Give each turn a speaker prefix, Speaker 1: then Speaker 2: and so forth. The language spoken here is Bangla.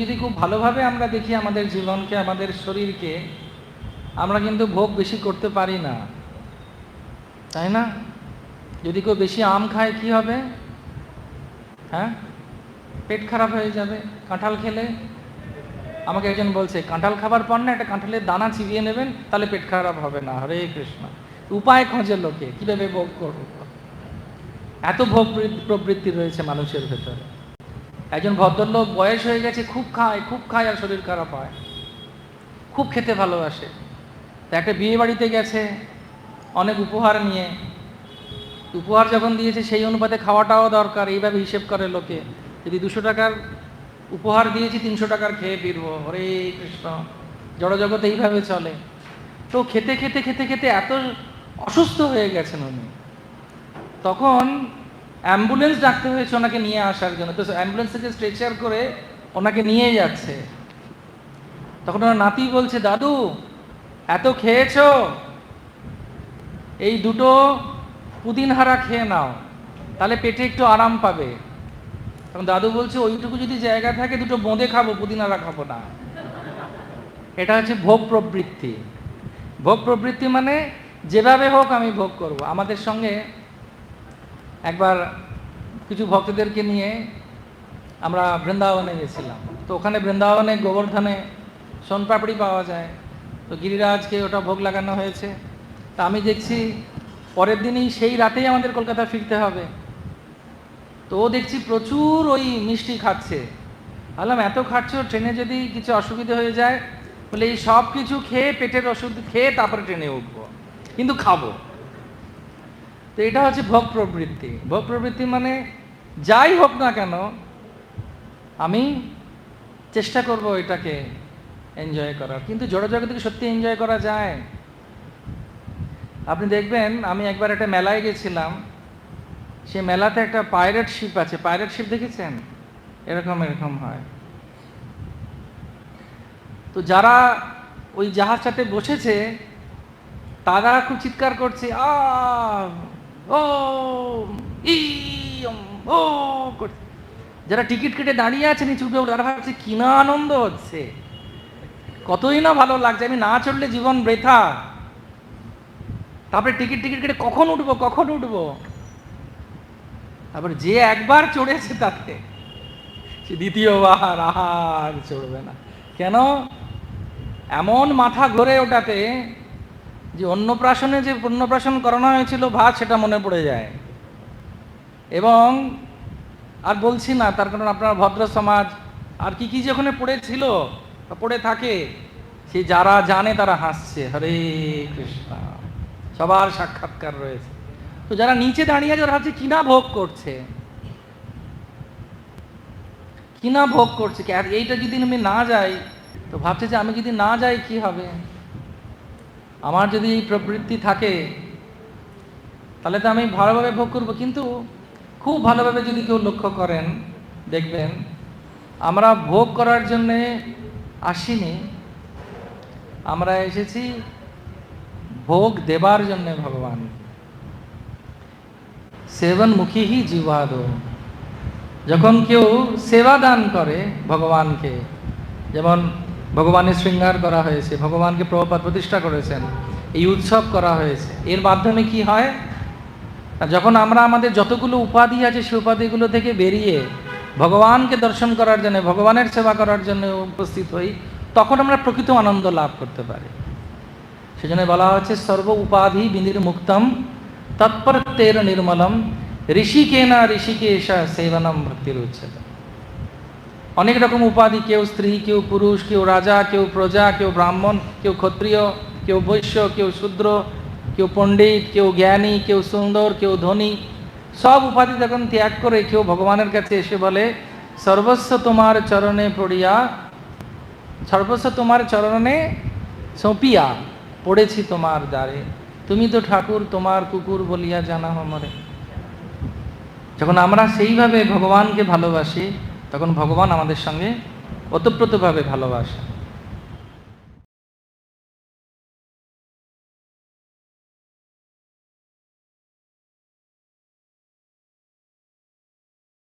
Speaker 1: যদি খুব ভালোভাবে আমরা দেখি আমাদের জীবনকে, আমাদের শরীরকে, আমরা কিন্তু ভোগ বেশি করতে পারি না, তাই না? যদি কেউ বেশি আম খায় কি হবে? হ্যাঁ, পেট খারাপ হয়ে যাবে। কাঁঠাল খেলে, আমাকে একজন বলছে কাঁঠাল খাবার পর না একটা কাঁঠালের দানা চিবিয়ে নেবেন, তাহলে পেট খারাপ হবে না। হরে কৃষ্ণ। উপায় খোঁজে লোকে, কিভাবে ভোগ করবো। এত ভোগ প্রবৃত্তি রয়েছে মানুষের ভেতরে। একজন ভদ্রলোক বয়স হয়ে গেছে, খুব খায় আর শরীর খারাপ হয়, খুব খেতে ভালোবাসে। তো একটা বিয়ে বাড়িতে গেছে অনেক উপহার নিয়ে। উপহার যখন দিয়েছে সেই অনুপাতে খাওয়াটাও দরকার, এইভাবে হিসেব করে লোকে। যদি 200 টাকার উপহার দিয়েছি, 300 টাকার খেয়ে ফিরবো। হরে কৃষ্ণ। জড়জগৎ এইভাবে চলে। তো খেতে খেতে খেতে খেতে এত অসুস্থ হয়ে গেছেন উনি, তখন অ্যাম্বুলেন্স ডাকতে হয়েছে ওনাকে নিয়ে আসার জন্য। তো অ্যাম্বুলেন্স থেকে স্ট্রেচার করে ওনাকে নিয়ে যাচ্ছে। তখন ওনার নাতি বলছে, দাদু এত খেয়েছো, এই 2টো পুদিনহারা খেয়ে নাও, তাহলে পেটে একটু আরাম পাবে। তখন দাদু বলছে, ওইটুকু যদি জায়গা থাকে 2টো বোঁদে খাবো, পুদিনহারা খাবো না। এটা হচ্ছে ভোগ প্রবৃত্তি। ভোগ প্রবৃত্তি মানে যেভাবে হোক আমি ভোগ করব। আমাদের সঙ্গে একবার কিছু ভক্তদেরকে নিয়ে আমরা বৃন্দাবনে গেছিলাম। তো ওখানে বৃন্দাবনে গোবর্ধনে সোনপাপড়ি পাওয়া যায়। তো গিরিরাজকে ওটা ভোগ লাগানো হয়েছে। তা আমি দেখছি পরের দিনই সেই রাতেই আমাদের কলকাতা ফিরতে হবে। তো ও দেখছি প্রচুর ওই মিষ্টি খাচ্ছে। ভাবলাম এত খাচ্ছ, ট্রেনে যদি কিছু অসুবিধা হয়ে যায়, বলে এই সব কিছু খেয়ে পেটের ওষুধ খেয়ে তারপরে ট্রেনে উঠবো, কিন্তু খাবো। তো এটা হচ্ছে ভোগ প্রবৃত্তি। ভোগ প্রবৃত্তি মানে যাই হোক না কেন আমি চেষ্টা করব এটাকে এনজয় করার। কিন্তু জড়জগৎকে সত্যি এনজয় করা যায়? আপনি দেখবেন, আমি একবার একটা মেলায় গেছিলাম, সে মেলাতে একটা পাইরেট শিপ আছে। পাইরেট শিপ দেখেছেন? এরকম এরকম হয়। তো যারা ওই জাহাজটাতে বসেছে তারা খুব চিৎকার করছে, আ ও ই ও করছে। যারা টিকিট কেটে দাঁড়িয়ে আছে নিচু উঠে, তারা ভাবছে কি না আনন্দ হচ্ছে, কতই না ভালো লাগছে, আমি না চড়লে জীবন বৃথা। তারপরে টিকিট কেটে কখন উঠবো। তারপর যে একবার চড়েছে তাতে সে দ্বিতীয়বার আর চড়বে না। কেন? এমন মাথা ঘোরে ওটাতে যে অন্নপ্রাশন করানো হয়েছিল ভাত, সেটা মনে পড়ে যায়। এবং আর বলছি না, তার কারণ আপনার ভদ্র সমাজ আর কি কি যে ওখানে পড়েছিল, পড়ে থাকে, সে যারা জানে তারা হাসছে। হরে কৃষ্ণ। সবার সাক্ষাৎকার রয়েছে। তো যারা নিচে দাঁড়িয়ে আছে, ওরা ভাবছে কিনা ভোগ করছে, কিনা ভোগ করছে। এইটা যদি আমি না যাই, তো ভাবছে যে আমি যদি না যাই কি হবে। আমার যদি এই প্রবৃত্তি থাকে তাহলে তো আমি ভালোভাবে ভোগ করব। কিন্তু খুব ভালোভাবে যদি কেউ লক্ষ্য করেন, দেখবেন আমরা ভোগ করার জন্যে আসিনি, আমরা এসেছি ভোগ দেবার জন্যে। ভগবান সেবনমুখী হি জীবাদ। যখন কেউ সেবা দান করে ভগবানকে, যেমন ভগবানের শৃঙ্গার করা হয়েছে, ভগবানকে প্রভুপাদ প্রতিষ্ঠা করেছেন, এই উৎসব করা হয়েছে, এর মাধ্যমে কি হয়, যখন আমরা আমাদের যতগুলো উপাধি আছে সেই উপাধিগুলো থেকে বেরিয়ে ভগবানকে দর্শন করার জন্য, ভগবানের সেবা করার জন্য উপস্থিত হই, তখন আমরা প্রকৃত আনন্দ লাভ করতে পারি। সেজন্য বলা হচ্ছে সর্ব উপাধি বিনির্মুক্তম তৎপরতের নির্মলম ঋষিকেনা ঋষিকেশা সেবনম ভক্তির উচ্ছেদ। অনেক রকম উপাধি, কেউ স্ত্রী, কেউ পুরুষ, কেউ রাজা, কেউ প্রজা, কেউ ব্রাহ্মণ, কেউ ক্ষত্রিয়, কেউ বৈশ্য, কেউ শূদ্র, কেউ পণ্ডিত, কেউ জ্ঞানী, কেউ সুন্দর, কেউ ধনী, সব উপাধি যখন ত্যাগ করে কেউ ভগবানের কাছে এসে বলে সর্বস্ব তোমার চরণে পড়িয়া, সর্বস্ব তোমার চরণে সঁপিয়া পড়েছি তোমার দ্বারে, তুমি তো ঠাকুর তোমার কুকুর বলিয়া জানা হমরে। যখন আমরা সেইভাবে ভগবানকে ভালোবাসি, তখন ভগবান আমাদের সঙ্গে ওতপ্রোতভাবে ভালোবাসে।